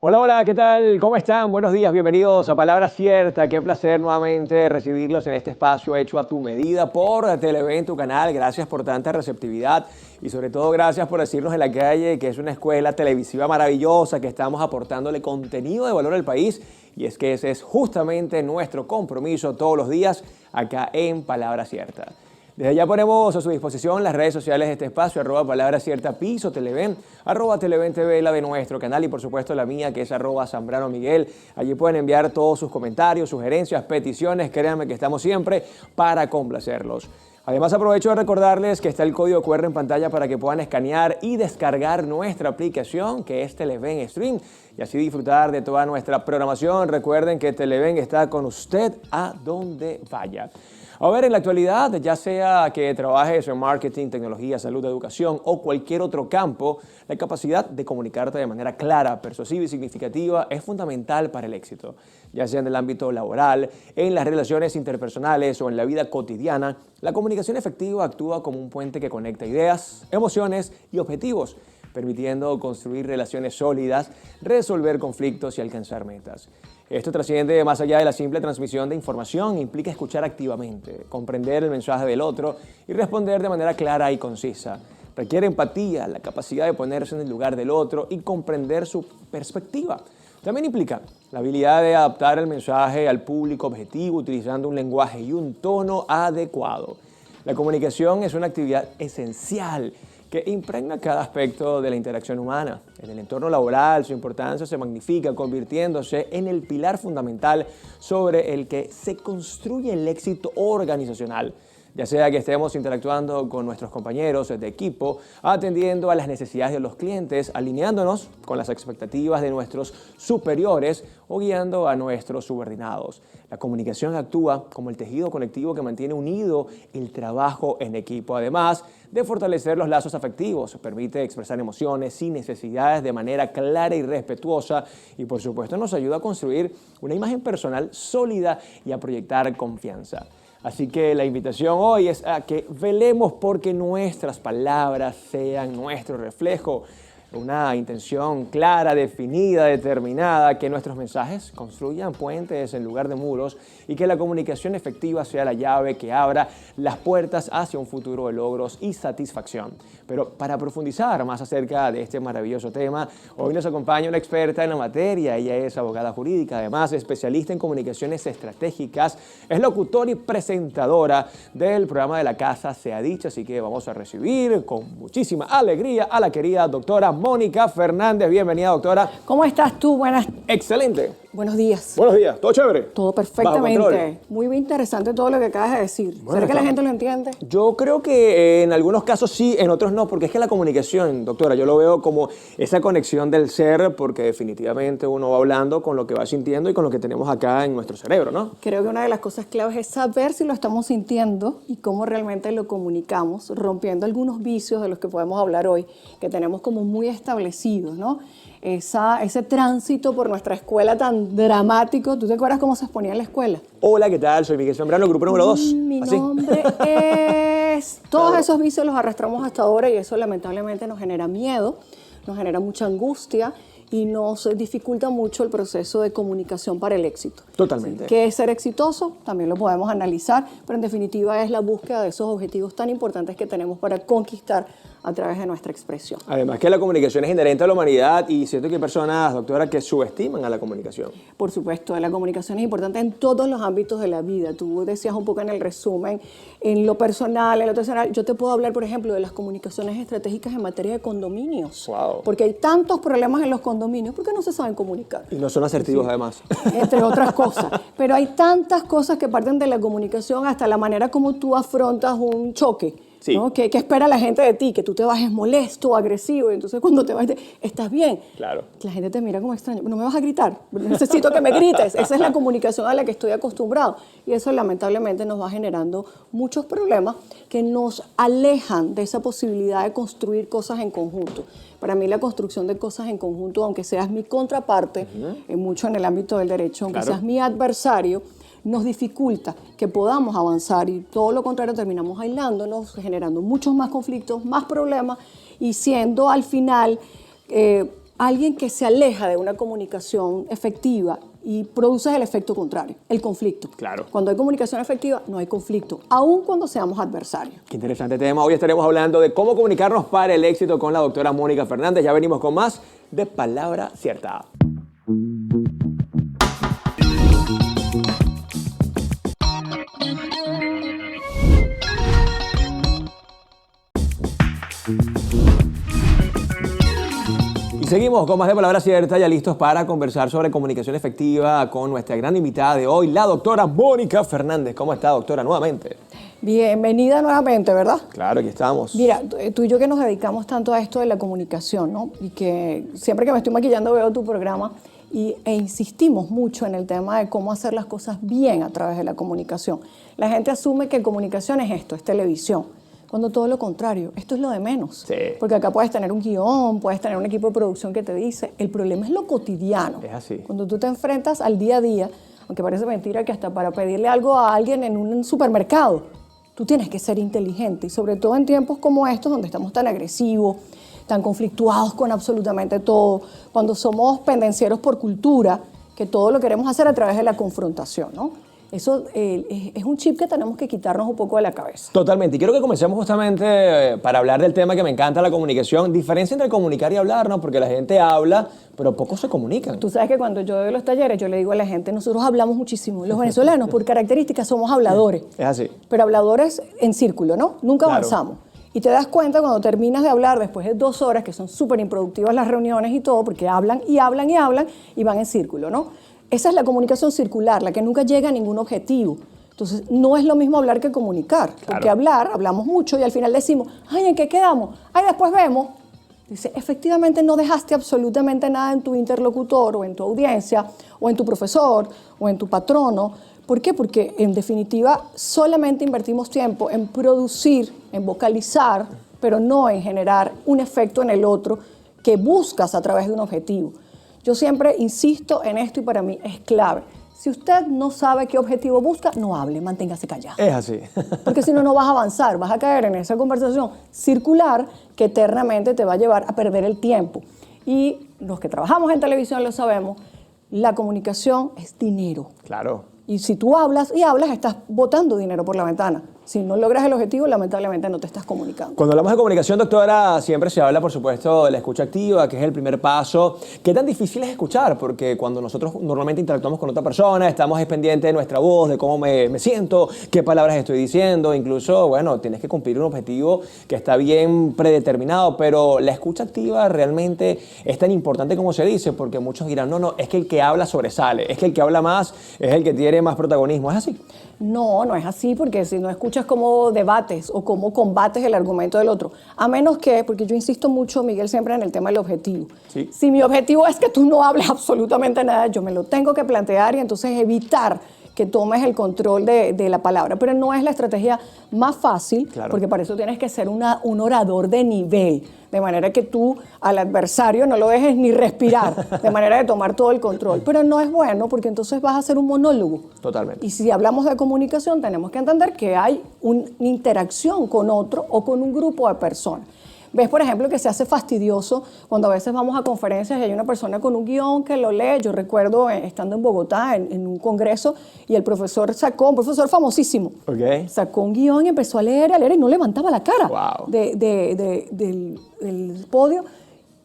Hola, hola, ¿qué tal? ¿Cómo están? Buenos días, bienvenidos a Palabra Cierta. Qué placer nuevamente recibirlos en este espacio hecho a tu medida por Televen, tu canal. Gracias por tanta receptividad y sobre todo gracias por decirnos en la calle que es una escuela televisiva maravillosa, que estamos aportándole contenido de valor al país y es que ese es justamente nuestro compromiso todos los días acá en Palabra Cierta. Desde ya ponemos a su disposición las redes sociales de este espacio, @Palabra Cierta Piso, Televen, @Televen TV, la de nuestro canal y por supuesto la mía que es @Zambrano Miguel. Allí pueden enviar todos sus comentarios, sugerencias, peticiones, créanme que estamos siempre para complacerlos. Además aprovecho de recordarles que está el código QR en pantalla para que puedan escanear y descargar nuestra aplicación que es Televen Stream y así disfrutar de toda nuestra programación. Recuerden que Televen está con usted a donde vaya. A ver, en la actualidad, ya sea que trabajes en marketing, tecnología, salud, educación o cualquier otro campo, la capacidad de comunicarte de manera clara, persuasiva y significativa es fundamental para el éxito. Ya sea en el ámbito laboral, en las relaciones interpersonales o en la vida cotidiana, la comunicación efectiva actúa como un puente que conecta ideas, emociones y objetivos, permitiendo construir relaciones sólidas, resolver conflictos y alcanzar metas. Esto trasciende más allá de la simple transmisión de información, implica escuchar activamente, comprender el mensaje del otro y responder de manera clara y concisa. Requiere empatía, la capacidad de ponerse en el lugar del otro y comprender su perspectiva. También implica la habilidad de adaptar el mensaje al público objetivo utilizando un lenguaje y un tono adecuado. La comunicación es una actividad esencial que impregna cada aspecto de la interacción humana. En el entorno laboral, su importancia se magnifica, convirtiéndose en el pilar fundamental sobre el que se construye el éxito organizacional. Ya sea que estemos interactuando con nuestros compañeros de equipo, atendiendo a las necesidades de los clientes, alineándonos con las expectativas de nuestros superiores o guiando a nuestros subordinados. La comunicación actúa como el tejido conectivo que mantiene unido el trabajo en equipo. Además de fortalecer los lazos afectivos, permite expresar emociones y necesidades de manera clara y respetuosa y por supuesto nos ayuda a construir una imagen personal sólida y a proyectar confianza. Así que la invitación hoy es a que velemos porque nuestras palabras sean nuestro reflejo, una intención clara, definida, determinada, que nuestros mensajes construyan puentes en lugar de muros y que la comunicación efectiva sea la llave que abra las puertas hacia un futuro de logros y satisfacción. Pero para profundizar más acerca de este maravilloso tema, hoy nos acompaña una experta en la materia. Ella es abogada jurídica, además especialista en comunicaciones estratégicas, es locutora y presentadora del programa de la Casa Sea Dicha, así que vamos a recibir con muchísima alegría a la querida doctora Mónica Fernández. Bienvenida, doctora. ¿Cómo estás tú? Buenas. Excelente. Buenos días. Buenos días. ¿Todo chévere? Todo perfectamente. Muy interesante todo lo que acabas de decir. Bueno, ¿Será que la gente lo entiende? Yo creo que en algunos casos sí, en otros no, porque es que la comunicación, doctora, yo lo veo como esa conexión del ser, porque definitivamente uno va hablando con lo que va sintiendo y con lo que tenemos acá en nuestro cerebro, ¿no? Creo que una de las cosas claves es saber si lo estamos sintiendo y cómo realmente lo comunicamos, rompiendo algunos vicios de los que podemos hablar hoy, que tenemos como muy establecidos, ¿no? Ese tránsito por nuestra escuela tan dramático. ¿Tú te acuerdas cómo se exponía en la escuela? Hola, ¿qué tal? Soy Miguel Zambrano, grupo número 2. Mi nombre es... Todos esos vicios los arrastramos hasta ahora y eso lamentablemente nos genera miedo, nos genera mucha angustia y nos dificulta mucho el proceso de comunicación para el éxito. Totalmente. ¿Qué es ser exitoso? También lo podemos analizar, pero en definitiva es la búsqueda de esos objetivos tan importantes que tenemos para conquistar a través de nuestra expresión. Además que la comunicación es inherente a la humanidad y siento que hay personas, doctora, que subestiman a la comunicación. Por supuesto, la comunicación es importante en todos los ámbitos de la vida. Tú decías un poco en el resumen, en lo personal, en lo profesional. Yo te puedo hablar, por ejemplo, de las comunicaciones estratégicas en materia de condominios. Wow. Porque hay tantos problemas en los condominios porque no se saben comunicar. Y no son asertivos, además. Entre otras cosas. Pero hay tantas cosas que parten de la comunicación, hasta la manera como tú afrontas un choque. Sí. ¿No? ¿Qué espera la gente de ti? Que tú te bajes molesto, agresivo, y entonces cuando te vas, ¿estás bien? Claro. La gente te mira como extraño. No me vas a gritar, necesito que me grites. Esa es la comunicación a la que estoy acostumbrado. Y eso lamentablemente nos va generando muchos problemas que nos alejan de esa posibilidad de construir cosas en conjunto. Para mí la construcción de cosas en conjunto, aunque seas mi contraparte, mucho en el ámbito del derecho, aunque seas mi adversario, nos dificulta que podamos avanzar y todo lo contrario terminamos aislándonos, generando muchos más conflictos, más problemas y siendo al final alguien que se aleja de una comunicación efectiva y produce el efecto contrario, el conflicto. Claro. Cuando hay comunicación efectiva, no hay conflicto, aun cuando seamos adversarios. Qué interesante tema. Hoy estaremos hablando de cómo comunicarnos para el éxito con la doctora Mónica Fernández. Ya venimos con más de Palabra Cierta. Y seguimos con más de Palabra Cierta, ya listos para conversar sobre comunicación efectiva con nuestra gran invitada de hoy, la doctora Mónica Fernández. ¿Cómo está, doctora, nuevamente? Bienvenida nuevamente, ¿verdad? Claro, aquí estamos. Mira, tú y yo que nos dedicamos tanto a esto de la comunicación, ¿no? Y que siempre que me estoy maquillando veo tu programa e insistimos mucho en el tema de cómo hacer las cosas bien a través de la comunicación. La gente asume que comunicación es esto, es televisión, cuando todo lo contrario, esto es lo de menos. Sí. Porque acá puedes tener un guión, puedes tener un equipo de producción que te dice, el problema es lo cotidiano. Es así. Cuando tú te enfrentas al día a día, aunque parece mentira que hasta para pedirle algo a alguien en un supermercado, tú tienes que ser inteligente y sobre todo en tiempos como estos donde estamos tan agresivos, tan conflictuados con absolutamente todo, cuando somos pendencieros por cultura, que todo lo queremos hacer a través de la confrontación, ¿no? Eso es un chip que tenemos que quitarnos un poco de la cabeza. Totalmente. Y quiero que comencemos justamente para hablar del tema que me encanta, la comunicación. Diferencia entre comunicar y hablar, ¿no? Porque la gente habla, pero pocos se comunican. Tú sabes que cuando yo doy los talleres, yo le digo a la gente, nosotros hablamos muchísimo. Los venezolanos, por características, somos habladores. Es así. Pero habladores en círculo, ¿no? Nunca Claro. avanzamos. Y te das cuenta cuando terminas de hablar después de 2 horas, que son súper improductivas las reuniones y todo, porque hablan y hablan y hablan y van en círculo, ¿no? Esa es la comunicación circular, la que nunca llega a ningún objetivo. Entonces, no es lo mismo hablar que comunicar. Porque hablar, hablamos mucho y al final decimos, ay, ¿en qué quedamos? Ay, después vemos. Dice, efectivamente no dejaste absolutamente nada en tu interlocutor o en tu audiencia o en tu profesor o en tu patrono. ¿Por qué? Porque en definitiva solamente invertimos tiempo en producir, en vocalizar, pero no en generar un efecto en el otro que buscas a través de un objetivo. Yo siempre insisto en esto y para mí es clave. Si usted no sabe qué objetivo busca, no hable, manténgase callado. Es así. Porque si no, no vas a avanzar, vas a caer en esa conversación circular que eternamente te va a llevar a perder el tiempo. Y los que trabajamos en televisión lo sabemos, la comunicación es dinero. Claro. Y si tú hablas y hablas, estás botando dinero por la ventana. Si no logras el objetivo, lamentablemente no te estás comunicando. Cuando hablamos de comunicación, doctora, siempre se habla, por supuesto, de la escucha activa, que es el primer paso. ¿Qué tan difícil es escuchar? Porque cuando nosotros normalmente interactuamos con otra persona, estamos pendientes de nuestra voz, de cómo me siento, qué palabras estoy diciendo. Incluso, bueno, tienes que cumplir un objetivo que está bien predeterminado, pero la escucha activa realmente es tan importante como se dice, porque muchos dirán, no, es que el que habla sobresale, es que el que habla más es el que tiene más protagonismo. ¿Es así? No, no es así, porque si no escuchas cómo debates o cómo combates el argumento del otro, a menos que, porque yo insisto mucho, Miguel, siempre en el tema del objetivo. Sí. Si mi objetivo es que tú no hables absolutamente nada, yo me lo tengo que plantear y entonces evitar que tomes el control de la palabra. Pero no es la estrategia más fácil, Claro. porque para eso tienes que ser un orador de nivel, de manera que tú al adversario no lo dejes ni respirar, de manera de tomar todo el control. Pero no es bueno, porque entonces vas a hacer un monólogo. Totalmente. Y si hablamos de comunicación, tenemos que entender que hay una interacción con otro o con un grupo de personas. Ves, por ejemplo, que se hace fastidioso cuando a veces vamos a conferencias y hay una persona con un guión que lo lee. Yo recuerdo estando en Bogotá en un congreso y el profesor sacó, un profesor famosísimo, sacó un guión y empezó a leer y no levantaba la cara Wow. del podio.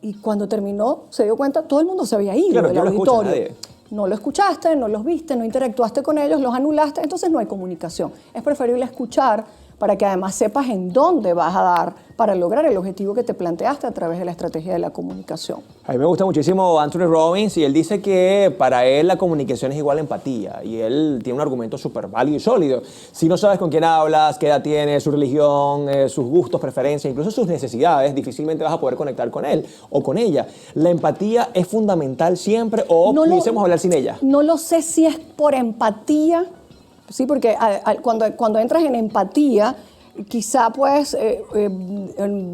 Y cuando terminó, se dio cuenta, todo el mundo se había ido Claro, del no lo escucha auditorio. nadie. No lo escuchaste, no los viste, no interactuaste con ellos, los anulaste, entonces no hay comunicación. Es preferible escuchar para que además sepas en dónde vas a dar para lograr el objetivo que te planteaste a través de la estrategia de la comunicación. A mí me gusta muchísimo Anthony Robbins y él dice que para él la comunicación es igual a empatía y él tiene un argumento súper válido y sólido. Si no sabes con quién hablas, qué edad tiene, su religión, sus gustos, preferencias, incluso sus necesidades, difícilmente vas a poder conectar con él o con ella. ¿La empatía es fundamental siempre o pudiésemos hablar sin ella? No lo sé si es por empatía, sí, porque cuando entras en empatía, quizá puedes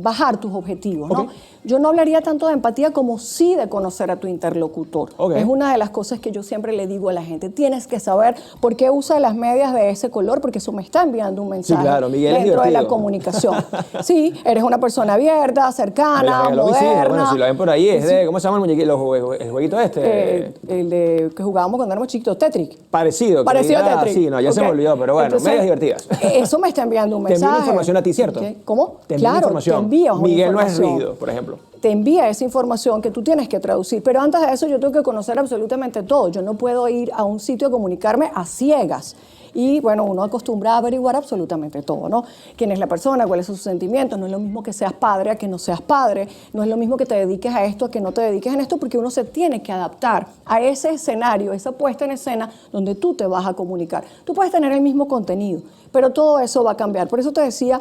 bajar tus objetivos, ¿no? Okay. yo no hablaría tanto de empatía como sí de conocer a tu interlocutor. Ok. Es una de las cosas que yo siempre le digo a la gente. Tienes que saber por qué usa las medias de ese color, porque eso me está enviando un mensaje claro, Miguel es dentro de la divertido. comunicación. Sí, eres una persona abierta, cercana, Me lo vi, sí, moderna. bueno, si lo ven por ahí, es de, ¿cómo se llama el muñequito? El jueguito este. El de que jugábamos cuando éramos chiquitos, Tetris. Parecido. Parecido a Tetris. Sí, no, ya se me Ok. olvidó, pero bueno, Entonces, medias divertidas. Eso me está enviando un Te envía mensaje. información a ti, ¿cierto? Ok. ¿Cómo? Te envía Claro, información. te envía una Miguel no es información. rígido, por ejemplo. Te envía esa información que tú tienes que traducir. Pero antes de eso yo tengo que conocer absolutamente todo. Yo no puedo ir a un sitio a comunicarme a ciegas. Y bueno, uno acostumbra a averiguar absolutamente todo, ¿no? ¿Quién es la persona? ¿Cuáles son sus sentimientos? No es lo mismo que seas padre a que no seas padre. No es lo mismo que te dediques a esto a que no te dediques en esto, porque uno se tiene que adaptar a ese escenario, esa puesta en escena donde tú te vas a comunicar. Tú puedes tener el mismo contenido, pero todo eso va a cambiar. Por eso te decía,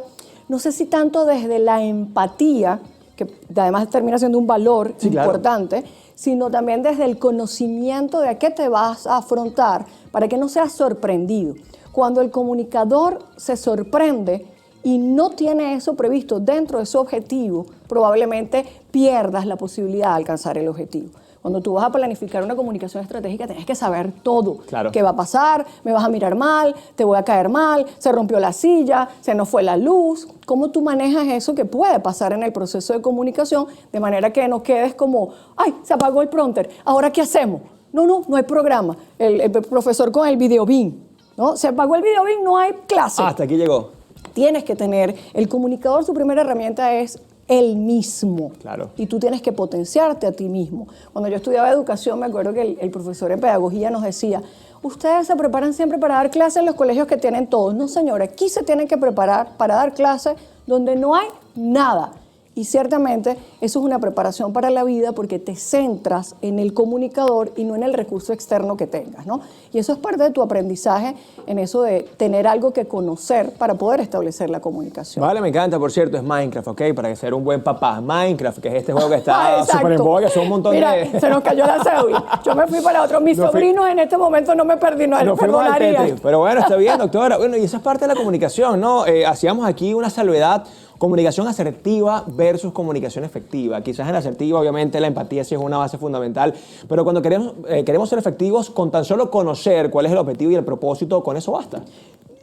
no sé si tanto desde la empatía, que además termina siendo un valor Sí, claro. importante, sino también desde el conocimiento de a qué te vas a afrontar para que no seas sorprendido. Cuando el comunicador se sorprende y no tiene eso previsto dentro de su objetivo, probablemente pierdas la posibilidad de alcanzar el objetivo. Cuando tú vas a planificar una comunicación estratégica, tienes que saber todo. Claro. ¿Qué va a pasar? ¿Me vas a mirar mal? ¿Te voy a caer mal? ¿Se rompió la silla? ¿Se nos fue la luz? ¿Cómo tú manejas eso que puede pasar en el proceso de comunicación de manera que no quedes como, ay, se apagó el prompter, ¿ahora qué hacemos? No hay programa. El profesor con el videobeam, ¿no? Se apagó el videobeam, no hay clase. Hasta aquí llegó. Tienes que tener, el comunicador, su primera herramienta es él mismo. Claro. Y tú tienes que potenciarte a ti mismo. Cuando yo estudiaba educación, me acuerdo que el profesor en pedagogía nos decía, ustedes se preparan siempre para dar clases en los colegios que tienen todos. No, señora, aquí se tienen que preparar para dar clases donde no hay nada. Y ciertamente eso es una preparación para la vida porque te centras en el comunicador y no en el recurso externo que tengas, ¿no? Y eso es parte de tu aprendizaje en eso de tener algo que conocer para poder establecer la comunicación. Vale, me encanta, por cierto, es Minecraft, ¿ok? Para ser un buen papá. Minecraft, que es este juego que está Exacto. súper en boga, que son un montón Mira, de... se nos cayó la cédula. Yo me fui para otro. Mis Nos fui- sobrinos en este momento no me perdí, no Nos fuimos al perdonarían. Tetris. Pero bueno, está bien, doctora. Bueno, y eso es parte de la comunicación, ¿no? Hacíamos aquí una salvedad. Comunicación asertiva versus comunicación efectiva. Quizás en la asertiva, obviamente, la empatía sí es una base fundamental, pero cuando queremos ser efectivos, con tan solo conocer cuál es el objetivo y el propósito, con eso basta.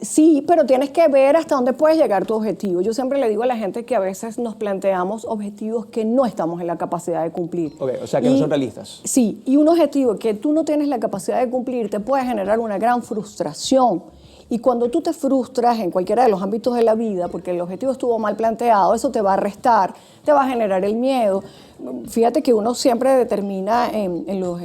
Sí, pero tienes que ver hasta dónde puedes llegar tu objetivo. Yo siempre le digo a la gente que a veces nos planteamos objetivos que no estamos en la capacidad de cumplir. Ok, o sea que no son realistas. Sí, y un objetivo que tú no tienes la capacidad de cumplir te puede generar una gran frustración. Y cuando tú te frustras en cualquiera de los ámbitos de la vida, porque el objetivo estuvo mal planteado, eso te va a restar, te va a generar el miedo. Fíjate que uno siempre determina en los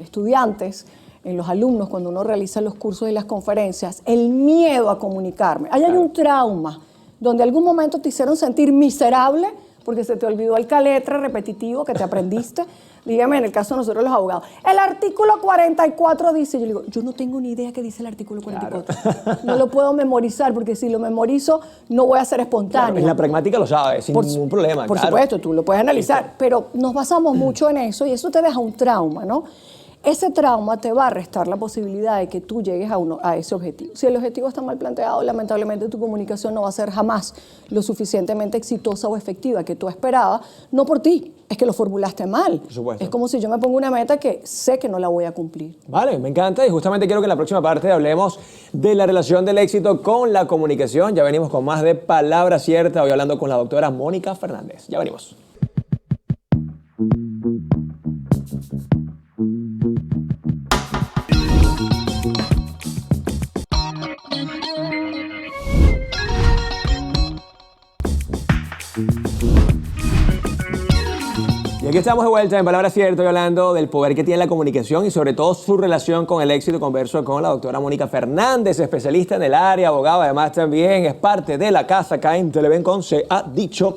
estudiantes, en los alumnos, cuando uno realiza los cursos y las conferencias, el miedo a comunicarme. Ahí hay un trauma donde algún momento te hicieron sentir miserable porque se te olvidó el caletre repetitivo que te aprendiste. Dígame, en el caso de nosotros los abogados, el artículo 44 dice, yo le digo, yo no tengo ni idea qué dice el artículo 44. Claro. No lo puedo memorizar porque si lo memorizo no voy a ser espontáneo. Claro, en la pragmática lo sabes, sin ningún problema. Por claro. supuesto, tú lo puedes analizar, pero nos basamos mucho en eso y eso te deja un trauma, ¿no? Ese trauma te va a restar la posibilidad de que tú llegues a ese objetivo. Si el objetivo está mal planteado, lamentablemente tu comunicación no va a ser jamás lo suficientemente exitosa o efectiva que tú esperabas, no por ti, es que lo formulaste mal. Por supuesto. Es como si yo me pongo una meta que sé que no la voy a cumplir. Vale, me encanta y justamente quiero que en la próxima parte hablemos de la relación del éxito con la comunicación. Ya venimos con más de Palabra Cierta, hoy hablando con la doctora Mónica Fernández. Ya venimos. Y aquí estamos de vuelta en Palabra Cierta, hoy hablando del poder que tiene la comunicación y sobre todo su relación con el éxito. Converso con la doctora Mónica Fernández, especialista en el área, abogada, además también es parte de la casa acá en Televen, se ha dicho.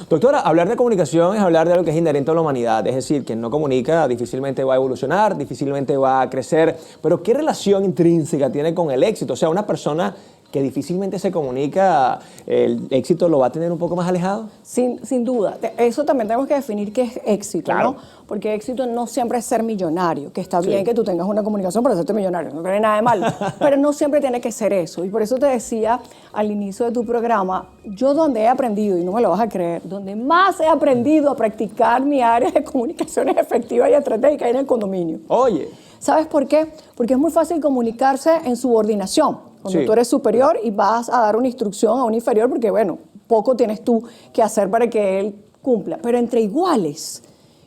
Doctora, hablar de comunicación es hablar de algo que es inherente a la humanidad, es decir, quien no comunica difícilmente va a evolucionar, difícilmente va a crecer, pero ¿qué relación intrínseca tiene con el éxito? O sea, una persona que difícilmente se comunica, el éxito lo va a tener un poco más alejado? Sin duda. Eso también tenemos que definir qué es éxito, Claro. ¿no? Porque éxito no siempre es ser millonario, que está Sí. bien que tú tengas una comunicación para hacerte millonario, no tiene nada de malo, pero no siempre tiene que ser eso. Y por eso te decía al inicio de tu programa, yo donde he aprendido, y no me lo vas a creer, donde más he aprendido a practicar mi área de comunicaciones efectiva y estratégica es en el condominio. Oye, ¿Sabes por qué? Porque es muy fácil comunicarse en subordinación. Cuando Sí. tú eres superior y vas a dar una instrucción a un inferior, porque bueno, poco tienes tú que hacer para que él cumpla. Pero entre iguales,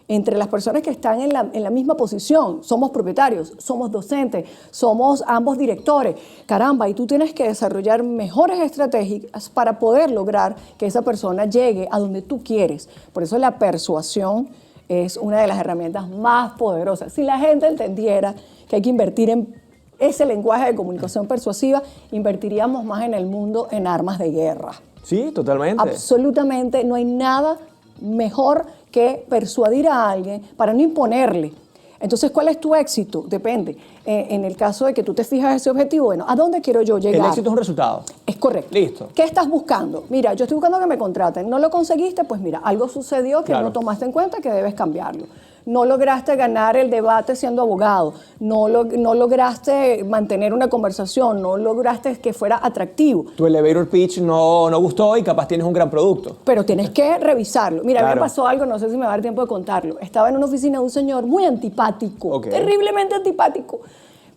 entre las personas que están en la misma posición, somos propietarios, somos docentes, somos ambos directores. Caramba, y tú tienes que desarrollar mejores estrategias para poder lograr que esa persona llegue a donde tú quieres. Por eso la persuasión es una de las herramientas más poderosas. Si la gente entendiera que hay que invertir en ese lenguaje de comunicación persuasiva, invertiríamos más en el mundo en armas de guerra. sí, totalmente. Absolutamente no hay nada mejor que persuadir a alguien para no imponerle. Entonces, ¿cuál es tu éxito? Depende. En el caso de que tú te fijas ese objetivo, bueno, ¿a dónde quiero yo llegar? El éxito es un resultado. Es correcto. Listo. ¿Qué estás buscando? Mira, yo estoy buscando que me contraten. ¿No lo conseguiste? Pues mira, algo sucedió que Claro. no tomaste en cuenta, que debes cambiarlo. No lograste ganar el debate siendo abogado. No lograste mantener una conversación. No lograste que fuera atractivo. Tu elevator pitch no gustó y capaz tienes un gran producto. Pero tienes que revisarlo. Mira, a mí Claro. me pasó algo, no sé si me va a dar tiempo de contarlo. Estaba en una oficina de un señor muy antipático, Ok. terriblemente antipático.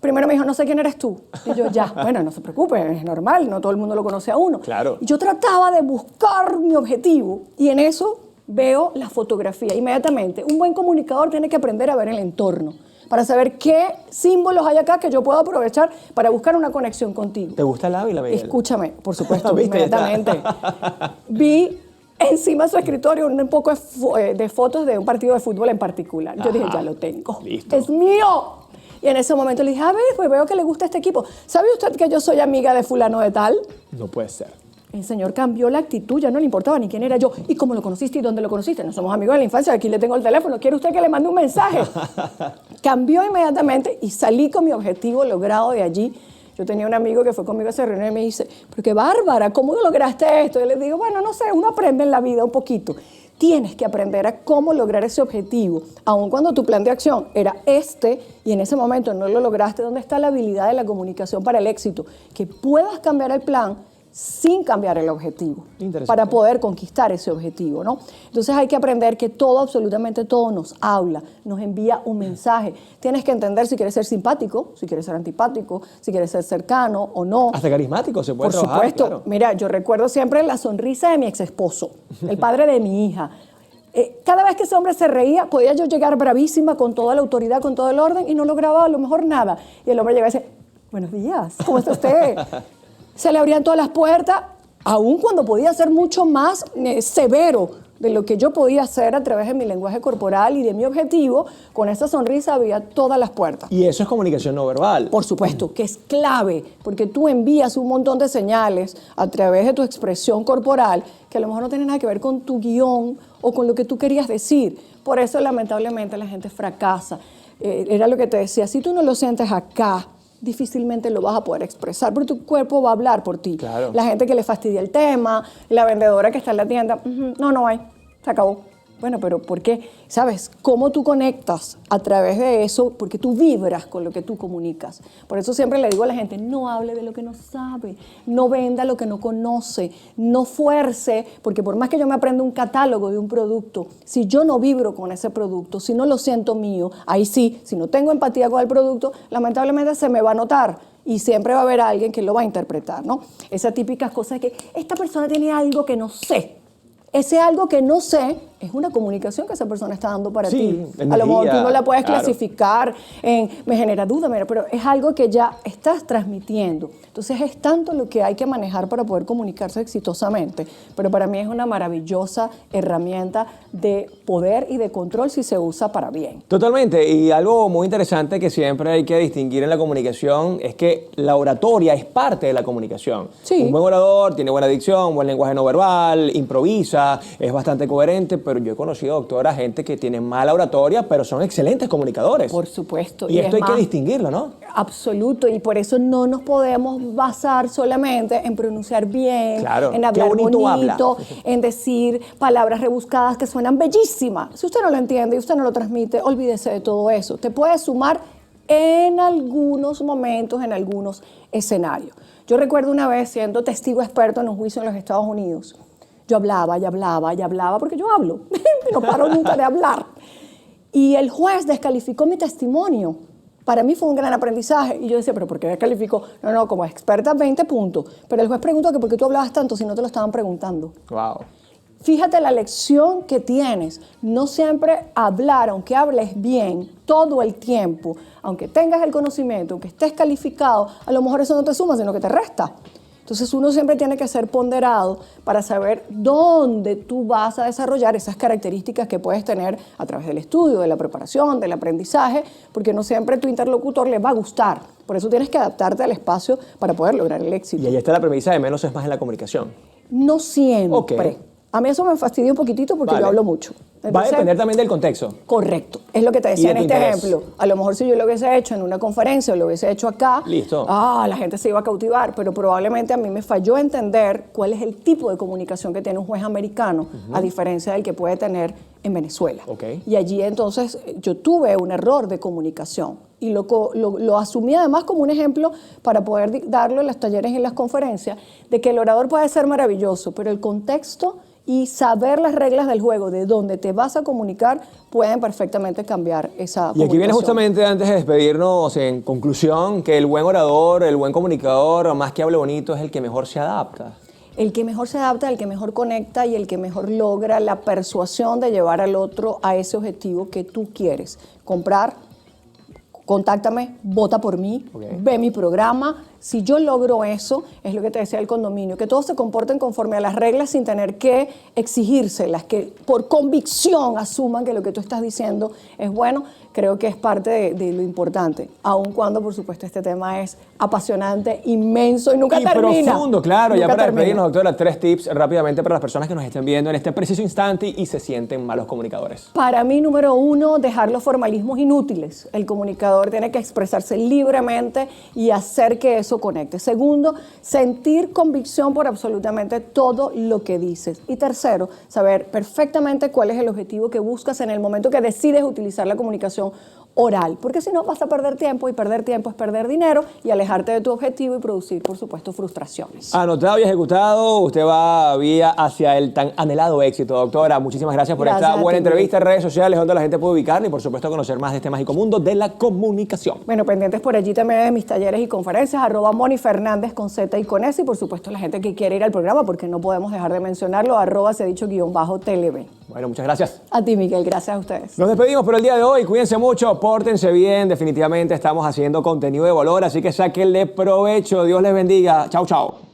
Primero me dijo, no sé quién eres tú. Y yo, ya, bueno, no se preocupe, es normal, no todo el mundo lo conoce a uno. Claro. Y yo trataba de buscar mi objetivo y en eso veo la fotografía. Inmediatamente, un buen comunicador tiene que aprender a ver el entorno para saber qué símbolos hay acá que yo puedo aprovechar para buscar una conexión contigo. ¿Te gusta el Ávila, Miguel? Escúchame, por supuesto, ¿Viste? inmediatamente. Vi encima de su escritorio un poco de fotos de un partido de fútbol en particular. Yo dije, Ajá. ya lo tengo. Listo. Es mío. Y en ese momento le dije, a ver, pues veo que le gusta este equipo. ¿Sabe usted que yo soy amiga de fulano de tal? No puede ser. El señor cambió la actitud, ya no le importaba ni quién era yo. ¿Y cómo lo conociste y dónde lo conociste? No somos amigos de la infancia, aquí le tengo el teléfono. ¿Quiere usted que le mande un mensaje? Cambió inmediatamente y salí con mi objetivo logrado de allí. Yo tenía un amigo que fue conmigo a esa reunión y me dice, pero qué bárbara, ¿cómo lograste esto? Y le digo, bueno, no sé, uno aprende en la vida un poquito. Tienes que aprender a cómo lograr ese objetivo. Aun cuando tu plan de acción era este y en ese momento no lo lograste, ¿dónde está la habilidad de la comunicación para el éxito? Que puedas cambiar el plan sin cambiar el objetivo, Interesante. para poder conquistar ese objetivo, ¿no? Entonces hay que aprender que todo, absolutamente todo nos habla, nos envía un mensaje. Tienes que entender si quieres ser simpático, si quieres ser antipático, si quieres ser cercano o no. Hasta carismático se puede Por trabajar, supuesto. claro. Mira, yo recuerdo siempre la sonrisa de mi ex esposo, el padre de mi hija. Cada vez que ese hombre se reía, podía yo llegar bravísima con toda la autoridad, con todo el orden y no lograba a lo mejor nada. Y el hombre llegaba y decía, buenos días, ¿cómo está usted? Se le abrían todas las puertas, aun cuando podía ser mucho más severo de lo que yo podía hacer a través de mi lenguaje corporal y de mi objetivo, con esa sonrisa abría todas las puertas. Y eso es comunicación no verbal. Por supuesto, que es clave, porque tú envías un montón de señales a través de tu expresión corporal que a lo mejor no tiene nada que ver con tu guión o con lo que tú querías decir. Por eso, lamentablemente, la gente fracasa. Era lo que te decía, si tú no lo sientes acá, difícilmente lo vas a poder expresar, porque tu cuerpo va a hablar por ti. Claro. La gente que le fastidia el tema, la vendedora que está en la tienda, no hay, se acabó. Bueno, pero ¿por qué? ¿Sabes? ¿Cómo tú conectas a través de eso? Porque tú vibras con lo que tú comunicas. Por eso siempre le digo a la gente, no hable de lo que no sabe, no venda lo que no conoce, no fuerce, porque por más que yo me aprenda un catálogo de un producto, si yo no vibro con ese producto, si no lo siento mío, ahí sí, si no tengo empatía con el producto, lamentablemente se me va a notar. Y siempre va a haber alguien que lo va a interpretar, ¿no? Esa típica cosa de que esta persona tiene algo que no sé. Ese algo que no sé es una comunicación que esa persona está dando para Sí, ti. A lo mejor tú no la puedes claro. clasificar en me genera duda, mira, pero es algo que ya estás transmitiendo. Entonces es tanto lo que hay que manejar para poder comunicarse exitosamente. Pero para mí es una maravillosa herramienta de poder y de control si se usa para bien. Totalmente, y algo muy interesante que siempre hay que distinguir en la comunicación es que la oratoria es parte de la comunicación. Sí. Un buen orador tiene buena dicción, buen lenguaje no verbal, improvisa, concisa, es bastante coherente, pero yo he conocido, doctora, gente que tiene mala oratoria, pero son excelentes comunicadores. Por supuesto. Y esto hay que más, distinguirlo, ¿no? Absoluto, y por eso no nos podemos basar solamente en pronunciar bien, Claro, en hablar qué bonito habla. en decir palabras rebuscadas que suenan bellísimas. Si usted no lo entiende y usted no lo transmite, olvídese de todo eso. Te puede sumar en algunos momentos, en algunos escenarios. Yo recuerdo una vez siendo testigo experto en un juicio en los Estados Unidos. Yo hablaba y hablaba y hablaba, porque yo hablo, no paro nunca de hablar. Y el juez descalificó mi testimonio. Para mí fue un gran aprendizaje. Y yo decía, ¿pero por qué descalificó? No, como experta 20 puntos. Pero el juez preguntó que por qué tú hablabas tanto si no te lo estaban preguntando. Wow. Fíjate la lección que tienes. No siempre hablar, aunque hables bien, todo el tiempo, aunque tengas el conocimiento, aunque estés calificado, a lo mejor eso no te suma, sino que te resta. Entonces uno siempre tiene que ser ponderado para saber dónde tú vas a desarrollar esas características que puedes tener a través del estudio, de la preparación, del aprendizaje, porque no siempre tu interlocutor le va a gustar. Por eso tienes que adaptarte al espacio para poder lograr el éxito. Y ahí está la premisa de menos es más en la comunicación. No siempre. Okay. A mí eso me fastidia un poquitito porque yo hablo mucho. Entonces, va a depender también del contexto. Correcto. Es lo que te decía en este interés. ejemplo. A lo mejor si yo lo hubiese hecho en una conferencia o lo hubiese hecho acá, listo. La gente se iba a cautivar, pero probablemente a mí me falló entender cuál es el tipo de comunicación que tiene un juez americano, a diferencia del que puede tener en Venezuela. Okay. Y allí entonces yo tuve un error de comunicación y lo asumí además como un ejemplo para poder darlo en los talleres y en las conferencias, de que el orador puede ser maravilloso, pero el contexto y saber las reglas del juego, de dónde te vas a comunicar, pueden perfectamente cambiar esa comunicación. Y aquí viene justamente, antes de despedirnos, en conclusión, que el buen orador, el buen comunicador, más que hable bonito, es el que mejor se adapta. El que mejor se adapta, el que mejor conecta y el que mejor logra la persuasión de llevar al otro a ese objetivo que tú quieres. Comprar, contáctame, vota por mí, ve mi programa. Si yo logro eso, es lo que te decía el condominio, que todos se comporten conforme a las reglas sin tener que exigírselas, que por convicción asuman que lo que tú estás diciendo es bueno, creo que es parte de lo importante, aun cuando, por supuesto, este tema es apasionante, inmenso y nunca termina. Profundo, claro. Nunca Ya para termina. despedirnos, doctora, 3 tips rápidamente para las personas que nos estén viendo en este preciso instante y se sienten malos comunicadores. Para mí, número 1, dejar los formalismos inútiles. El comunicador tiene que expresarse libremente y hacer que eso conecte. Segundo, sentir convicción por absolutamente todo lo que dices. Y tercero, saber perfectamente cuál es el objetivo que buscas en el momento que decides utilizar la comunicación oral, porque si no vas a perder tiempo y perder tiempo es perder dinero y alejarte de tu objetivo y producir, por supuesto, frustraciones. Anotado y ejecutado, usted va vía hacia el tan anhelado éxito, doctora. Muchísimas gracias por esta buena entrevista en redes sociales donde la gente puede ubicarla y, por supuesto, conocer más de este mágico mundo de la comunicación. Bueno, pendientes por allí también de mis talleres y conferencias, @MoniFernández con Z y con S, y por supuesto la gente que quiere ir al programa, porque no podemos dejar de mencionarlo, @sedicho_TLB. Bueno, muchas gracias. A ti, Miguel, gracias a ustedes. Nos despedimos por el día de hoy. Cuídense mucho, pórtense bien. Definitivamente estamos haciendo contenido de valor, así que sáquenle provecho. Dios les bendiga. Chau, chau.